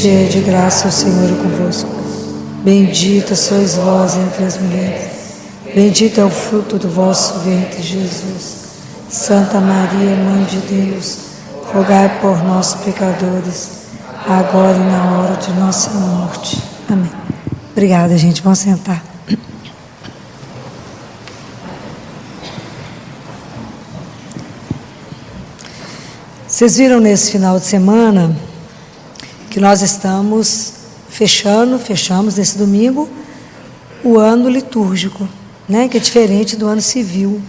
cheia de graça, o Senhor é convosco. Bendita sois vós entre as mulheres. Bendito é o fruto do vosso ventre, Jesus. Santa Maria, Mãe de Deus, rogai por nós, pecadores, agora e na hora de nossa morte. Amém. Obrigada, gente. Vamos sentar. Vocês viram nesse final de semana que nós estamos fechamos nesse domingo o ano litúrgico, né, que é diferente do ano civil.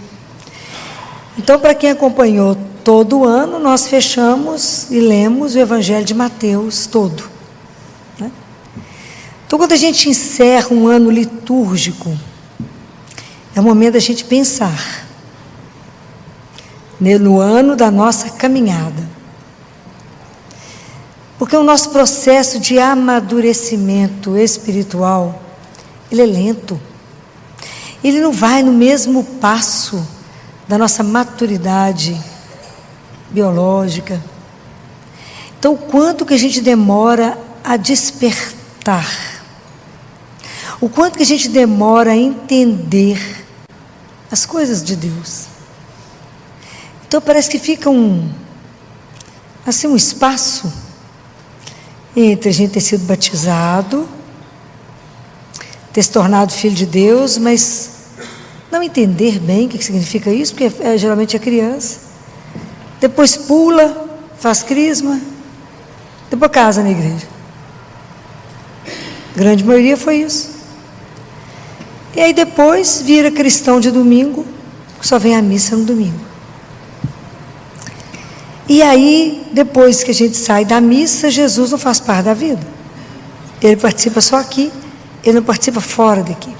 Então, para quem acompanhou todo o ano, nós fechamos e lemos o Evangelho de Mateus todo, né? Então, quando a gente encerra um ano litúrgico, é o momento da gente pensar no ano da nossa caminhada. Porque o nosso processo de amadurecimento espiritual, ele é lento. Ele não vai no mesmo passo da nossa maturidade biológica. Então, o quanto que a gente demora a despertar, o quanto que a gente demora a entender as coisas de Deus. Então, parece que fica um espaço entre a gente ter sido batizado, ter se tornado filho de Deus, mas não entender bem o que significa isso, porque geralmente é criança. Depois pula, faz crisma, depois casa na igreja. A grande maioria foi isso. E aí depois vira cristão de domingo, só vem à missa no domingo. E aí, depois que a gente sai da missa, Jesus não faz parte da vida. Ele participa só aqui, ele não participa fora daqui.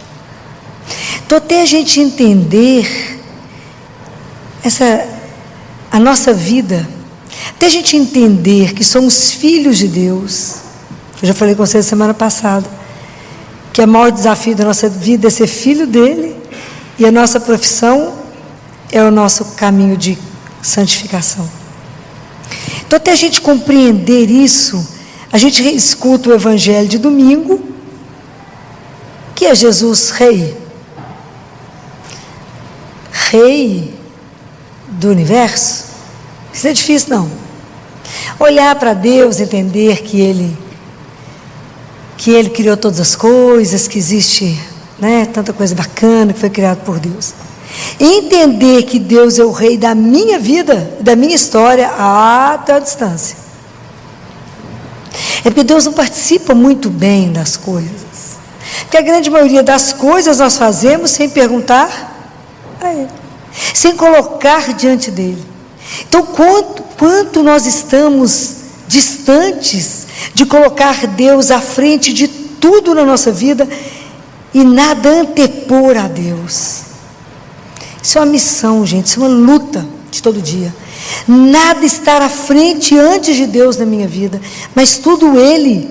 Então, até a gente entender a nossa vida, até a gente entender que somos filhos de Deus, eu já falei com vocês semana passada, que o maior desafio da nossa vida é ser filho dele, e a nossa profissão é o nosso caminho de santificação. Então, até a gente compreender isso, a gente escuta o Evangelho de domingo, que é Jesus Rei. Rei do universo. Isso não é difícil, não. Olhar para Deus, entender que Ele criou todas as coisas, que existe, né, tanta coisa bacana que foi criada por Deus. Entender que Deus é o Rei da minha vida, da minha história, até a distância. É porque Deus não participa muito bem das coisas. Porque a grande maioria das coisas nós fazemos sem perguntar a Ele, sem colocar diante dEle. Então, quanto nós estamos distantes de colocar Deus à frente de tudo na nossa vida e nada antepor a Deus. Isso é uma missão, gente, isso é uma luta de todo dia. Nada estar à frente antes de Deus na minha vida, mas tudo Ele,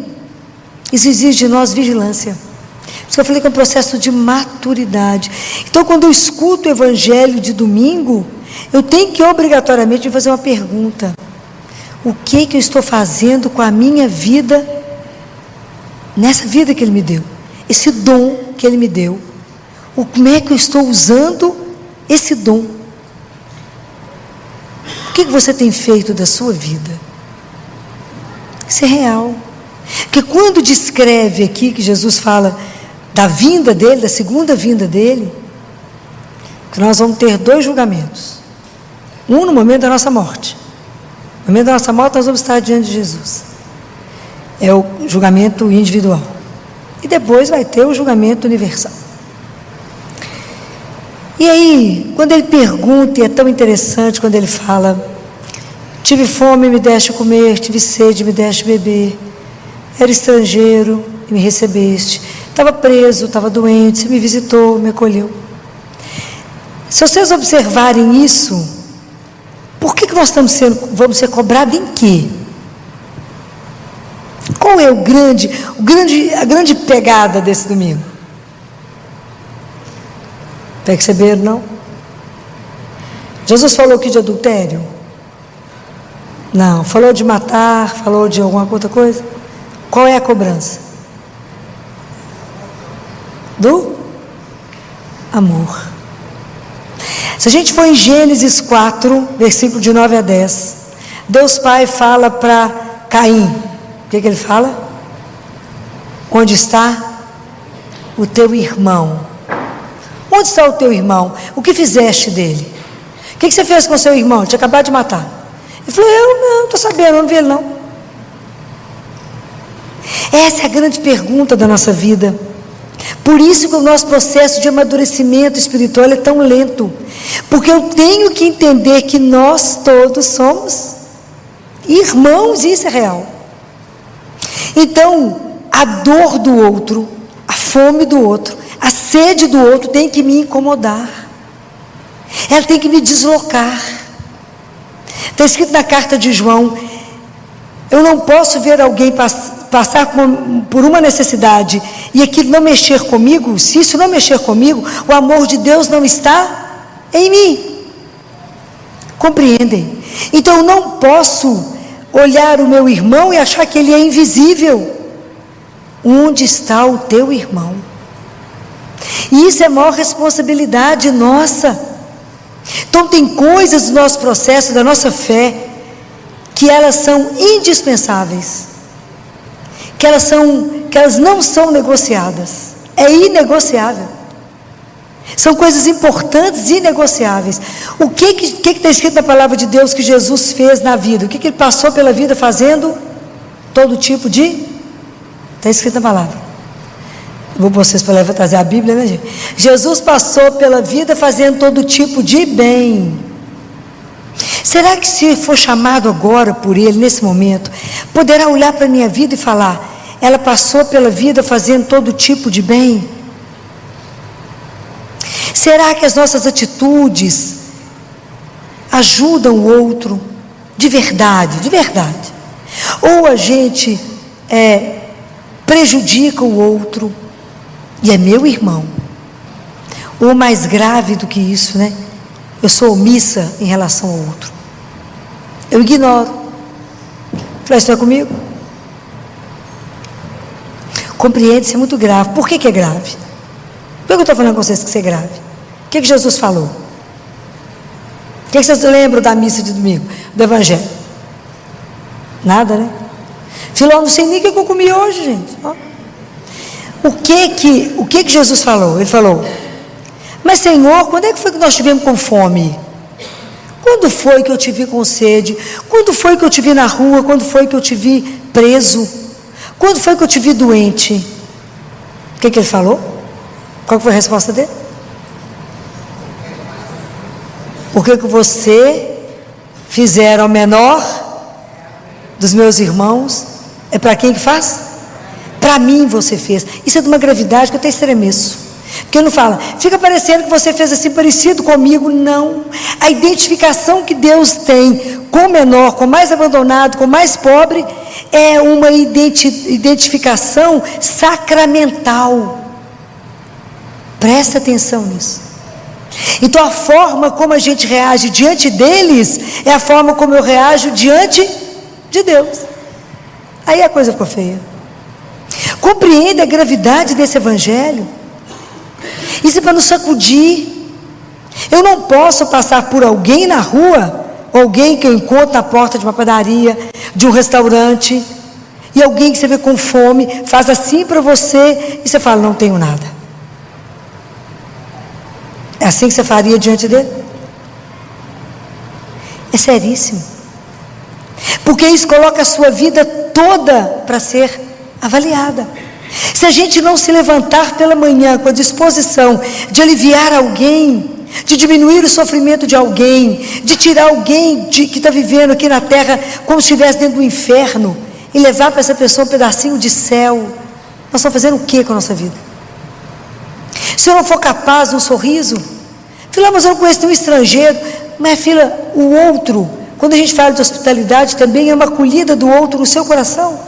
isso exige de nós vigilância. Por isso que eu falei que é um processo de maturidade. Então, quando eu escuto o Evangelho de domingo, eu tenho que obrigatoriamente fazer uma pergunta: o que eu estou fazendo com a minha vida, nessa vida que Ele me deu, esse dom que Ele me deu, como é que eu estou usando esse dom? O que você tem feito da sua vida? Isso é real. Porque quando descreve aqui que Jesus fala da vinda dele, da segunda vinda dele, que nós vamos ter 2 julgamentos. Um no momento da nossa morte. No momento da nossa morte nós vamos estar diante de Jesus. É o julgamento individual. E depois vai ter o julgamento universal. E aí, quando ele pergunta, e é tão interessante quando ele fala: tive fome, me deste comer, tive sede, me deste beber, era estrangeiro e me recebeste, estava preso, estava doente, você me visitou, me acolheu. Se vocês observarem isso, por que nós vamos ser cobrados em quê? Qual é a grande pegada desse domingo? Perceberam, não? Jesus falou aqui de adultério? Não. Falou de matar? Falou de alguma outra coisa? Qual é a cobrança? Do amor. Se a gente for em Gênesis 4, versículo de 9 a 10, Deus Pai fala para Caim, o que ele fala? Onde está o teu irmão? Onde está o teu irmão? O que fizeste dele? O que você fez com o seu irmão? Ele tinha acabado de matar. Ele falou, eu não estou sabendo, eu não vi ele não. Essa é a grande pergunta da nossa vida. Por isso que o nosso processo de amadurecimento espiritual é tão lento. Porque eu tenho que entender que nós todos somos irmãos, e isso é real. Então, a dor do outro, a fome do outro, a sede do outro tem que me incomodar. Ela tem que me deslocar. Está escrito na carta de João, eu não posso ver alguém passar por uma necessidade e aquilo não mexer comigo. Se isso não mexer comigo, o amor de Deus não está em mim. Compreendem? Então eu não posso olhar o meu irmão e achar que ele é invisível. Onde está o teu irmão? E isso é a maior responsabilidade nossa. Então tem coisas do nosso processo, da nossa fé, que elas são indispensáveis, que elas não são negociadas, é inegociável. São coisas importantes e inegociáveis. O que está escrito na palavra de Deus que Jesus fez na vida? O que ele passou pela vida fazendo? Todo tipo de... Está escrito na palavra. Vou vocês para levar trazer a Bíblia, né, gente? Jesus passou pela vida fazendo todo tipo de bem. Será que se for chamado agora por Ele, nesse momento, poderá olhar para a minha vida e falar, ela passou pela vida fazendo todo tipo de bem? Será que as nossas atitudes ajudam o outro de verdade, de verdade? Ou a gente prejudica o outro e é meu irmão? Ou mais grave do que isso, né? Eu sou omissa em relação ao outro. Eu ignoro. Falei, está comigo? Compreende, isso é muito grave. Por que é grave? Por que eu estou falando com vocês que isso é grave? O que Jesus falou? O que vocês lembram da missa de domingo? Do Evangelho? Nada, né? Filó, não sei nem o que eu comi hoje, gente. O que Jesus falou? Ele falou, mas Senhor, quando é que foi que nós estivemos com fome? Quando foi que eu te vi com sede? Quando foi que eu te vi na rua? Quando foi que eu te vi preso? Quando foi que eu te vi doente? O que ele falou? Qual foi a resposta dele? O que você fizer ao menor dos meus irmãos, é para quem que faz? Para mim você fez. Isso é de uma gravidade que eu até estremeço. Porque não fala, fica parecendo que você fez assim parecido comigo. Não. A identificação que Deus tem com o menor, com o mais abandonado, com o mais pobre, é uma identificação sacramental. Presta atenção nisso. Então a forma como a gente reage diante deles é a forma como eu reajo diante de Deus. Aí a coisa ficou feia. Compreenda a gravidade desse evangelho. Isso é para nos sacudir. Eu não posso passar por alguém na rua, alguém que eu encontro na porta de uma padaria, de um restaurante, e alguém que você vê com fome, faz assim para você, e você fala, não tenho nada. É assim que você faria diante dele? É seríssimo. Porque isso coloca a sua vida toda para ser avaliada. Se a gente não se levantar pela manhã com a disposição de aliviar alguém, de diminuir o sofrimento de alguém, de tirar alguém que está vivendo aqui na terra como se estivesse dentro do inferno e levar para essa pessoa um pedacinho de céu, nós estamos fazendo o que com a nossa vida? Se eu não for capaz de um sorriso, filha, mas eu não conheço nenhum estrangeiro, mas filha, o outro, quando a gente fala de hospitalidade, também é uma acolhida do outro no seu coração.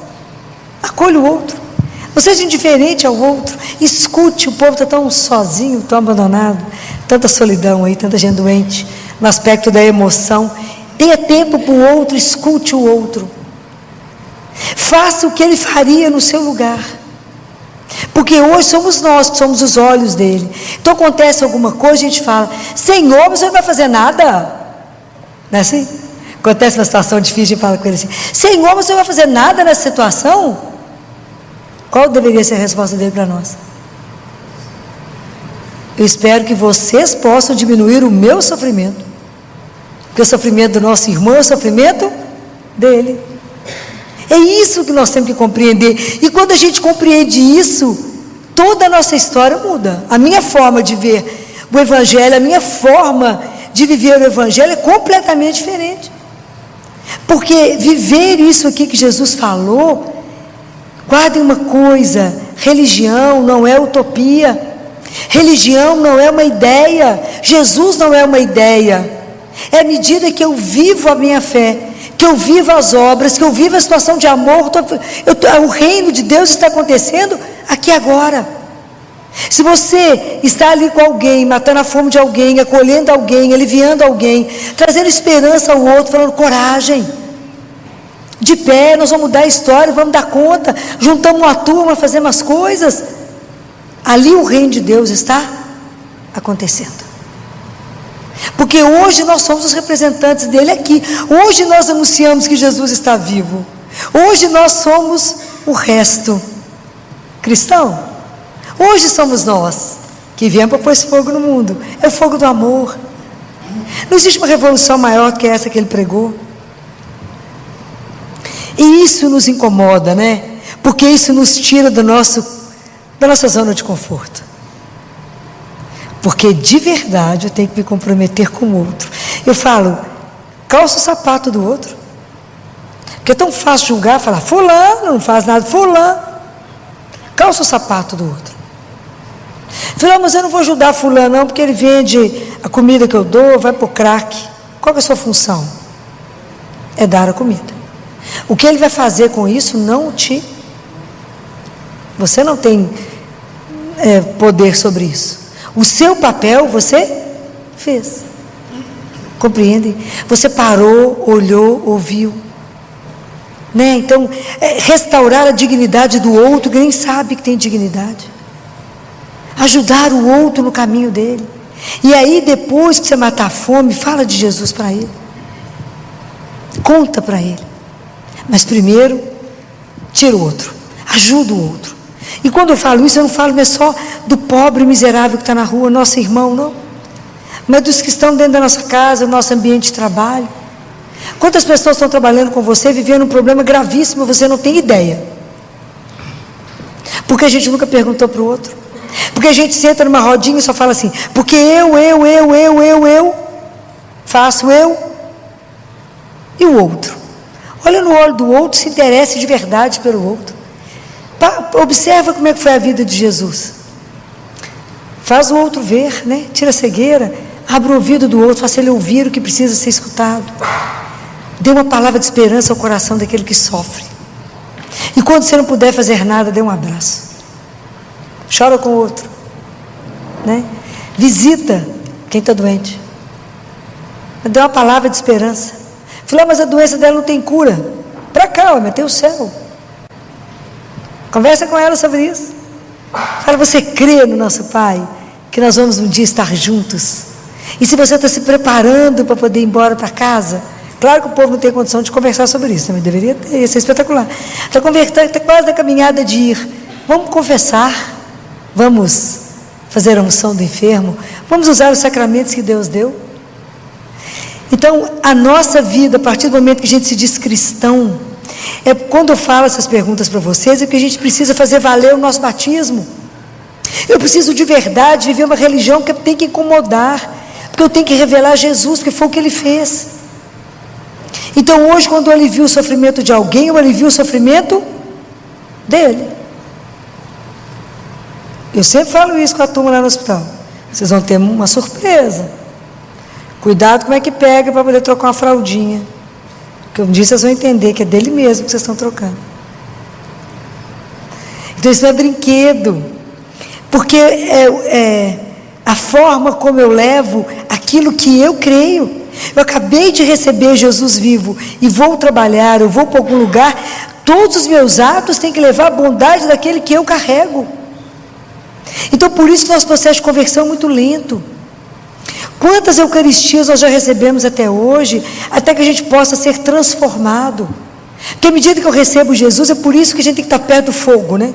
Acolha o outro. Não seja indiferente ao outro. Escute, o povo está tão sozinho, tão abandonado, tanta solidão aí, tanta gente doente, no aspecto da emoção. Tenha tempo para o outro, escute o outro. Faça o que Ele faria no seu lugar. Porque hoje somos nós que somos os olhos dele. Então acontece alguma coisa, a gente fala: Senhor, você não vai fazer nada. Não é assim? Acontece uma situação difícil, a gente fala com ele assim: Senhor, você não vai fazer nada nessa situação? Qual deveria ser a resposta dele para nós? Eu espero que vocês possam diminuir o meu sofrimento, porque o sofrimento do nosso irmão é o sofrimento dele. É isso que nós temos que compreender. E quando a gente compreende isso, toda a nossa história muda. A minha forma de ver o Evangelho, a minha forma de viver o Evangelho é completamente diferente. Porque viver isso aqui que Jesus falou, guardem uma coisa: religião não é utopia, religião não é uma ideia, Jesus não é uma ideia. É à medida que eu vivo a minha fé, que eu vivo as obras, que eu vivo a situação de amor, o reino de Deus está acontecendo aqui agora. Se você está ali com alguém, matando a fome de alguém, acolhendo alguém, aliviando alguém, trazendo esperança ao outro, falando: coragem, de pé, nós vamos mudar a história, vamos dar conta, juntamos uma turma, fazemos as coisas, ali o reino de Deus está acontecendo. Porque hoje nós somos os representantes dele aqui. Hoje nós anunciamos que Jesus está vivo. Hoje nós somos o resto cristão. Hoje somos nós que viemos para pôr esse fogo no mundo. É o fogo do amor. Não existe uma revolução maior do que essa que ele pregou. E isso nos incomoda, né? Porque isso nos tira da nossa zona de conforto. Porque de verdade eu tenho que me comprometer com o outro. Eu falo: calça o sapato do outro. Porque é tão fácil julgar, falar: fulano não faz nada, fulano. Calça o sapato do outro. Fulano, mas eu não vou ajudar fulano não, porque ele vende a comida que eu dou, vai para o crack. Qual é a sua função? É dar a comida. O que ele vai fazer com isso você não tem poder sobre isso. O seu papel você fez. Compreendem? Você parou, olhou, ouviu, né? Então, restaurar a dignidade do outro que nem sabe que tem dignidade. Ajudar o outro no caminho dele. E aí, depois que você matar a fome, fala de Jesus para ele. Conta para ele. Mas primeiro, tira o outro. Ajuda o outro. E quando eu falo isso, eu não falo só do pobre miserável que está na rua, nosso irmão, não. Mas dos que estão dentro da nossa casa, do nosso ambiente de trabalho. Quantas pessoas estão trabalhando com você, vivendo um problema gravíssimo, você não tem ideia. Porque a gente nunca perguntou para o outro. Porque a gente senta numa rodinha e só fala assim: porque eu, faço eu e o outro. Olha no olho do outro, se interesse de verdade pelo outro. Observa como é que foi a vida de Jesus. Faz o outro ver, né? Tira a cegueira, abre o ouvido do outro, faça ele ouvir o que precisa ser escutado. Dê uma palavra de esperança ao coração daquele que sofre. E quando você não puder fazer nada, dê um abraço. Chora com o outro, né? Visita quem está doente. Dê uma palavra de esperança. Falei: mas a doença dela não tem cura. Para cá, tem o céu. Conversa com ela sobre isso. Fala: você crê no nosso Pai, que nós vamos um dia estar juntos? E se você está se preparando para poder ir embora para casa, claro que o povo não tem condição de conversar sobre isso, mas deveria ter, ia ser espetacular. Está quase na caminhada de ir. Vamos confessar, vamos fazer a unção do enfermo, vamos usar os sacramentos que Deus deu. Então, a nossa vida, a partir do momento que a gente se diz cristão, quando eu falo essas perguntas para vocês, é que a gente precisa fazer valer o nosso batismo. Eu preciso de verdade viver uma religião que tem que incomodar, porque eu tenho que revelar Jesus, que foi o que ele fez. Então hoje, quando eu alivio o sofrimento de alguém, eu alivio o sofrimento dele. Eu sempre falo isso com a turma lá no hospital: vocês vão ter uma surpresa, cuidado como é que pega para poder trocar uma fraldinha, porque um dia vocês vão entender que é dele mesmo que vocês estão trocando. Então isso não é brinquedo, porque a forma como eu levo aquilo que eu creio. Eu acabei de receber Jesus vivo e vou trabalhar, eu vou para algum lugar, Todos os meus atos têm que levar a bondade daquele que eu carrego. Então, por isso que nosso processo de conversão é muito lento. Quantas eucaristias nós já recebemos até hoje, até que a gente possa ser transformado? Porque à medida que eu recebo Jesus, é por isso que a gente tem que estar perto do fogo, né?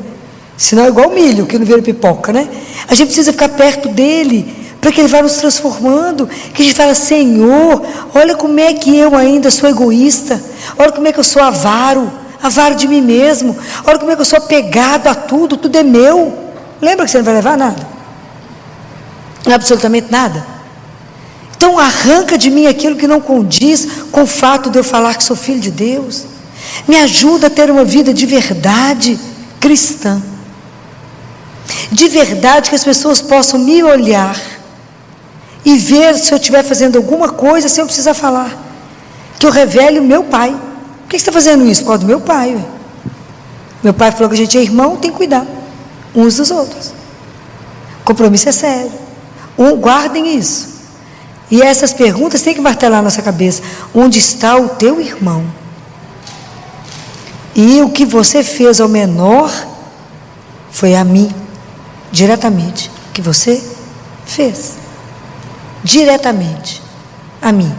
Senão é igual milho, que não vira pipoca, né? A gente precisa ficar perto dele, para que ele vá nos transformando, que a gente fala: Senhor, olha como é que eu ainda sou egoísta, olha como é que eu sou avaro de mim mesmo, olha como é que eu sou apegado a tudo, tudo é meu. Lembra que você não vai levar nada? Absolutamente nada. Então arranca de mim aquilo que não condiz com o fato de eu falar que sou filho de Deus. Me ajuda a ter uma vida de verdade cristã. De verdade, que as pessoas possam me olhar e ver se eu estiver fazendo alguma coisa sem eu precisar falar. Que eu revele o meu pai. Por que você está fazendo isso? Por causa do meu pai. Ué. Meu pai falou que a gente é irmão, tem que cuidar uns dos outros. O compromisso é sério. Guardem isso. E essas perguntas têm que martelar na nossa cabeça. Onde está o teu irmão? E o que você fez ao menor foi a mim, diretamente. O que você fez diretamente a mim.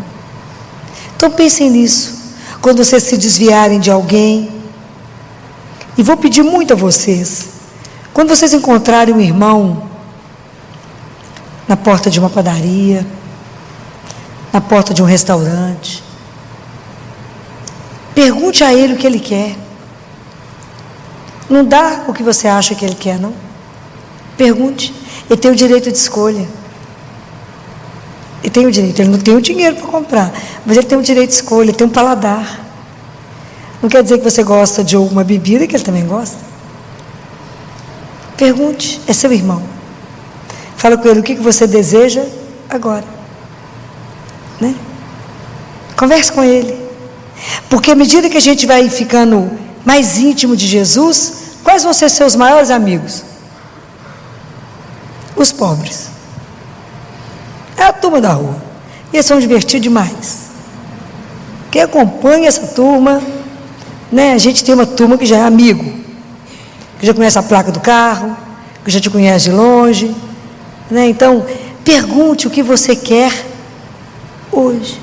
Então pensem nisso. Quando vocês se desviarem de alguém, e vou pedir muito a vocês, quando vocês encontrarem um irmão na porta de uma padaria, na porta de um restaurante, pergunte a ele o que ele quer. Não dá o que você acha que ele quer, não. Pergunte. Ele tem o direito de escolha. Ele tem o direito. Ele não tem o dinheiro para comprar, mas ele tem o direito de escolha. Ele tem um paladar. Não quer dizer que você gosta de alguma bebida que ele também gosta. Pergunte. É seu irmão. Fala com ele o que você deseja agora, né? Converse com ele. Porque à medida que a gente vai ficando mais íntimo de Jesus, quais vão ser seus maiores amigos? Os pobres. É a turma da rua. E eles são divertidos demais. Quem acompanha essa turma, né? A gente tem uma turma que já é amigo, que já conhece a placa do carro, que já te conhece de longe, né? Então, pergunte o que você quer hoje,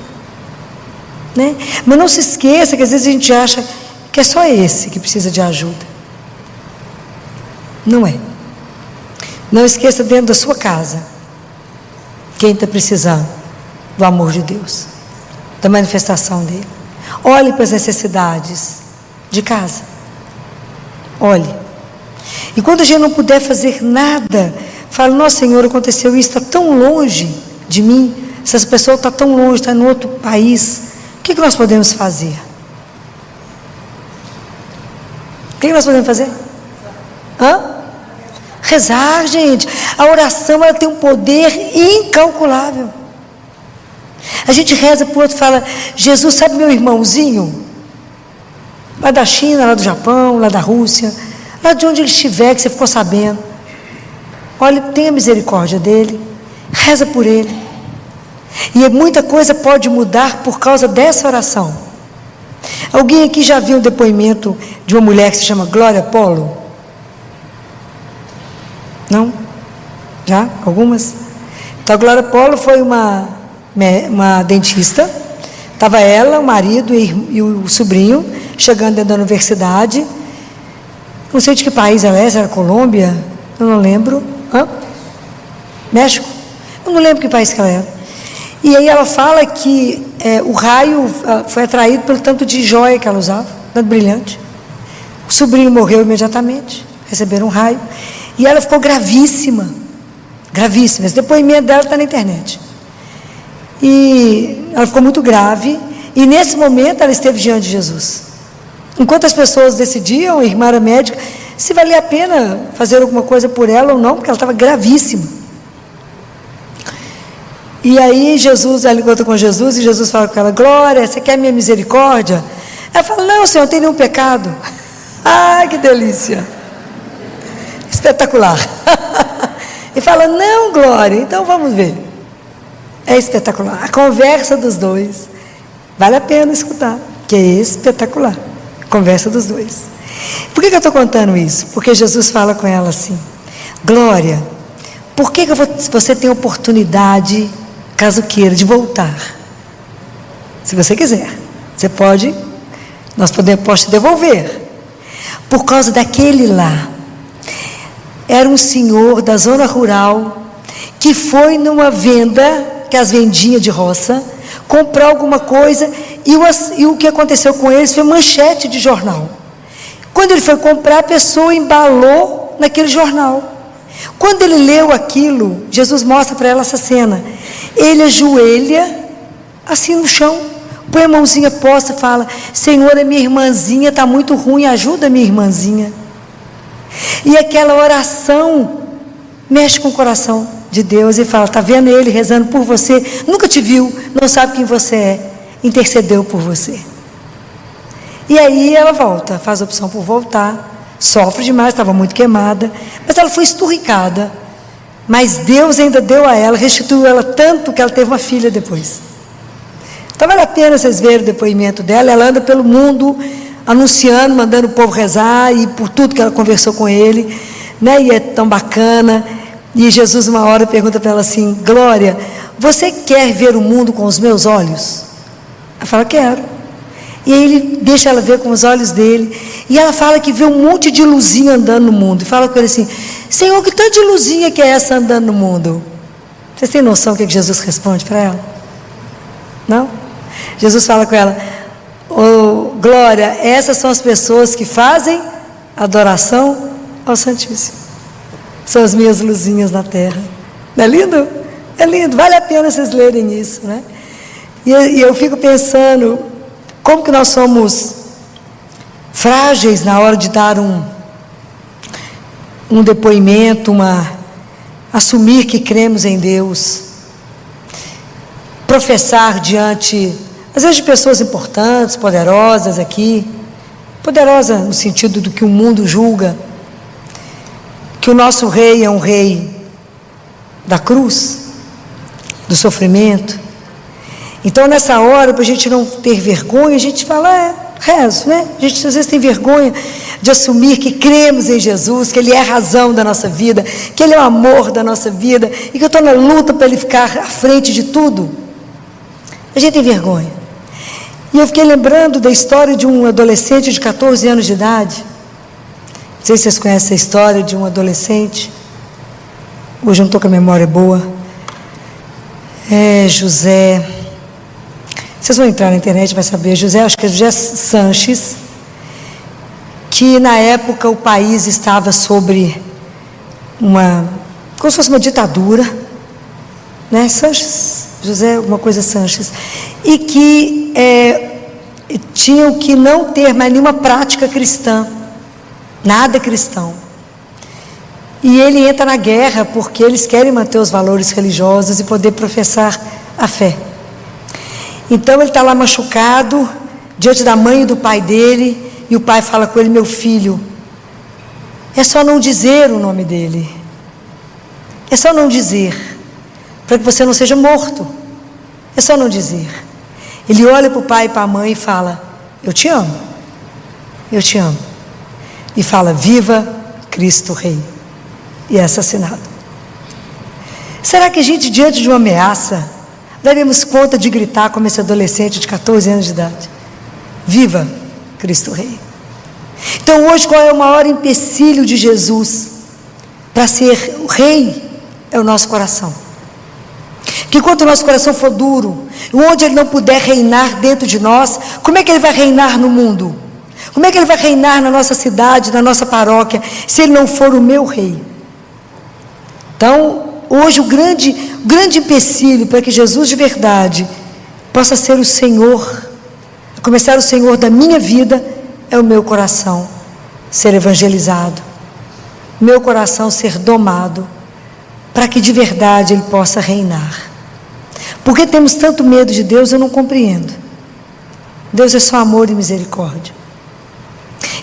né? Mas não se esqueça que às vezes a gente acha que é só esse que precisa de ajuda. Não é. Não esqueça dentro da sua casa quem está precisando do amor de Deus, da manifestação dele. Olhe para as necessidades de casa. Olhe. E quando a gente não puder fazer nada, fala: nossa, Senhor, aconteceu isso, está tão longe de mim, essa pessoa está tão longe, está em outro país, o que nós podemos fazer? O que nós podemos fazer? Rezar, gente. A oração, ela tem um poder incalculável. A gente reza para o outro e fala: Jesus, sabe meu irmãozinho? Lá da China, lá do Japão, lá da Rússia, lá de onde ele estiver, que você ficou sabendo. Olha, tenha misericórdia dele. Reza por ele. E muita coisa pode mudar por causa dessa oração. Alguém aqui já viu um depoimento de uma mulher que se chama Glória Polo? Não? Já? Algumas? Então a Glória Polo foi uma dentista. Estava ela, o marido e o sobrinho chegando dentro da universidade. Não sei de que país ela é, se era Colômbia, eu não lembro. México? Eu não lembro que país que ela era. E aí ela fala que o raio foi atraído pelo tanto de joia que ela usava, tanto brilhante. O sobrinho morreu imediatamente, receberam um raio. E ela ficou gravíssima. Gravíssima. Esse depoimento dela está na internet. E ela ficou muito grave. E nesse momento ela esteve diante de Jesus. Enquanto as pessoas decidiam, a irmã era médica, se valia a pena fazer alguma coisa por ela ou não, porque ela estava gravíssima. E aí ela encontra com Jesus e Jesus fala com ela: Glória, você quer minha misericórdia? Ela fala: não, Senhor, não tem nenhum pecado. Ai, que delícia. Espetacular. E fala: não, Glória, então vamos ver. É espetacular. A conversa dos dois vale a pena escutar, que é espetacular. Conversa dos dois. Por que eu estou contando isso? Porque Jesus fala com ela assim: Glória, por que você tem oportunidade, caso queira, de voltar? Se você quiser, você pode, posso te devolver. Por causa daquele lá, era um senhor da zona rural, que foi numa venda, que as vendinhas de roça, comprar alguma coisa, e o que aconteceu com eles foi manchete de jornal. Quando ele foi comprar, a pessoa embalou naquele jornal. Quando ele leu aquilo, Jesus mostra para ela essa cena. Ele ajoelha assim no chão, põe a mãozinha posta e fala: Senhor, a minha irmãzinha está muito ruim, ajuda a minha irmãzinha. E aquela oração mexe com o coração de Deus e fala: está vendo ele rezando por você, nunca te viu, não sabe quem você é, intercedeu por você. E aí ela volta, faz a opção por voltar, sofre demais, estava muito queimada, mas ela foi esturricada, mas Deus ainda deu a ela, restituiu ela tanto que ela teve uma filha depois. Então vale a pena vocês verem o depoimento dela. Ela anda pelo mundo anunciando, mandando o povo rezar, e por tudo que ela conversou com ele, né? E é tão bacana. E Jesus uma hora pergunta para ela assim: Glória, você quer ver o mundo com os meus olhos? Ela fala: quero. E aí ele deixa ela ver com os olhos dele, e ela fala que vê um monte de luzinha andando no mundo, e fala com ele assim: Senhor, que tanto de luzinha que é essa andando no mundo? Vocês têm noção do que Jesus responde para ela? Não? Jesus fala com ela: oh, Glória, essas são as pessoas que fazem adoração ao Santíssimo, são as minhas luzinhas na terra. Não é lindo? É lindo, vale a pena vocês lerem isso, né? E eu fico pensando como que nós somos frágeis na hora de dar um depoimento, assumir que cremos em Deus, professar diante, às vezes, de pessoas importantes, poderosas aqui, poderosa no sentido do que o mundo julga, que o nosso rei é um rei da cruz, do sofrimento. Então, nessa hora, para a gente não ter vergonha, a gente fala: rezo, né? A gente às vezes tem vergonha de assumir que cremos em Jesus, que Ele é a razão da nossa vida, que Ele é o amor da nossa vida, e que eu estou na luta para Ele ficar à frente de tudo. A gente tem vergonha. E eu fiquei lembrando da história de um adolescente de 14 anos de idade. Não sei se vocês conhecem a história de um adolescente. Hoje eu não estou com a memória boa. José... Vocês vão entrar na internet e vai saber. Acho que é José Sanches, que na época o país estava sobre como se fosse uma ditadura, né? Sanches, José, alguma coisa Sanches, e que tinham que não ter mais nenhuma prática cristã, nada cristão. E ele entra na guerra porque eles querem manter os valores religiosos e poder professar a fé. Então ele está lá machucado, diante da mãe e do pai dele, e o pai fala com ele: meu filho, é só não dizer o nome dele, é só não dizer, para que você não seja morto, é só não dizer. Ele olha para o pai e para a mãe e fala: eu te amo, e fala: viva Cristo Rei, e é assassinado. Será que a gente, diante de uma ameaça, daremos conta de gritar como esse adolescente de 14 anos de idade: viva Cristo Rei? Então hoje, qual é o maior empecilho de Jesus para ser o Rei? É o nosso coração. Porque enquanto o nosso coração for duro, onde Ele não puder reinar dentro de nós, como é que Ele vai reinar no mundo? Como é que Ele vai reinar na nossa cidade, na nossa paróquia, se Ele não for o meu Rei? Então, hoje o grande empecilho para que Jesus de verdade possa ser o Senhor, começar o Senhor da minha vida, é o meu coração ser evangelizado, meu coração ser domado, para que de verdade Ele possa reinar. Porque temos tanto medo de Deus, eu não compreendo. Deus é só amor e misericórdia.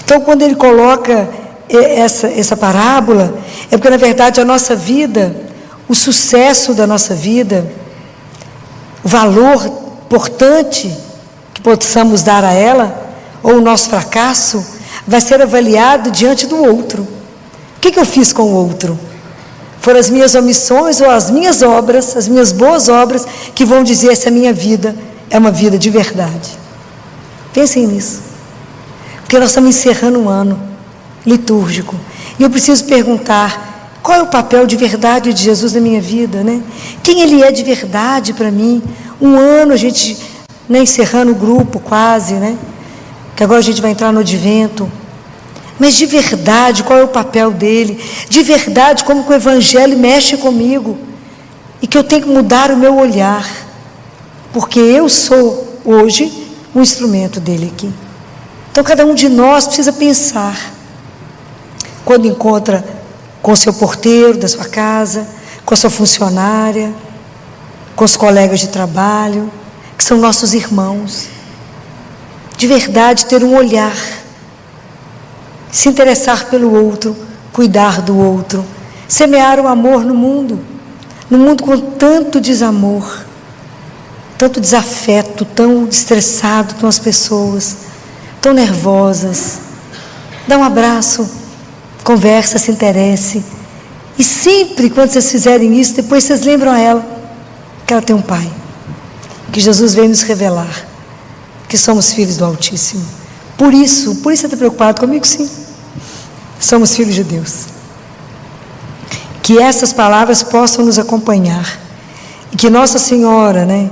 Então, quando Ele coloca essa parábola, é porque na verdade a nossa vida, o sucesso da nossa vida, o valor importante que possamos dar a ela, ou o nosso fracasso vai ser avaliado diante do outro. O que eu fiz com o outro? Foram as minhas omissões ou as minhas obras, as minhas boas obras, que vão dizer se a minha vida é uma vida de verdade. Pensem nisso. Porque nós estamos encerrando um ano litúrgico. E eu preciso perguntar, qual é o papel de verdade de Jesus na minha vida, né? Quem Ele é de verdade para mim? Um ano a gente, né, encerrando o grupo quase, né? Que agora a gente vai entrar no advento. Mas de verdade, qual é o papel dele? De verdade, como que o Evangelho mexe comigo? E que eu tenho que mudar o meu olhar. Porque eu sou, hoje, um instrumento dele aqui. Então, cada um de nós precisa pensar. Quando encontra com o seu porteiro da sua casa, com a sua funcionária, com os colegas de trabalho, que são nossos irmãos. De verdade, ter um olhar. Se interessar pelo outro, cuidar do outro, semear o amor no mundo com tanto desamor, tanto desafeto, tão estressado, tão as pessoas, tão nervosas. Dá um abraço, conversa, se interesse, e sempre quando vocês fizerem isso, depois vocês lembram a ela, que ela tem um pai, que Jesus veio nos revelar, que somos filhos do Altíssimo. Por isso você está preocupado comigo? Sim. Somos filhos de Deus. Que essas palavras possam nos acompanhar. E que Nossa Senhora, né,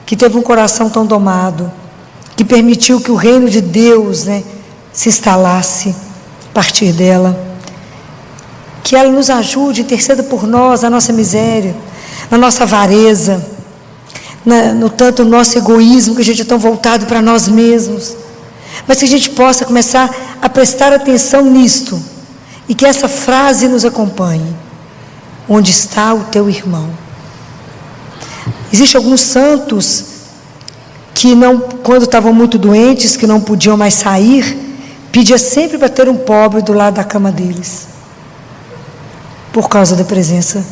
que teve um coração tão domado, que permitiu que o reino de Deus, né, se instalasse a partir dela. Que ela nos ajude, interceda por nós, na nossa miséria, na nossa avareza, no tanto nosso egoísmo, que a gente é tão voltado para nós mesmos. Mas que a gente possa começar a prestar atenção nisto, e que essa frase nos acompanhe. Onde está o teu irmão? Existem alguns santos que não, quando estavam muito doentes, que não podiam mais sair, pedia sempre para ter um pobre do lado da cama deles, por causa da presença,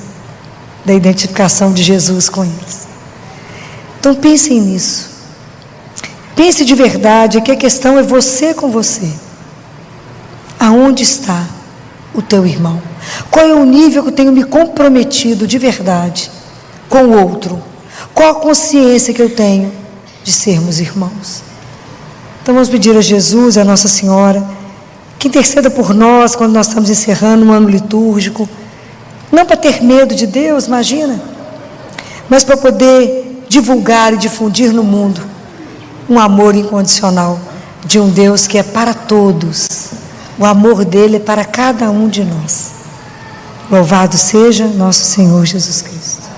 da identificação de Jesus com eles. Então pensem nisso. Pense de verdade que a questão é você com você. Aonde está o teu irmão? Qual é o nível que eu tenho me comprometido de verdade com o outro? Qual a consciência que eu tenho de sermos irmãos? Então vamos pedir a Jesus, a Nossa Senhora, que interceda por nós quando nós estamos encerrando um ano litúrgico, não para ter medo de Deus, imagina, mas para poder divulgar e difundir no mundo um amor incondicional de um Deus que é para todos. O amor dele é para cada um de nós. Louvado seja nosso Senhor Jesus Cristo.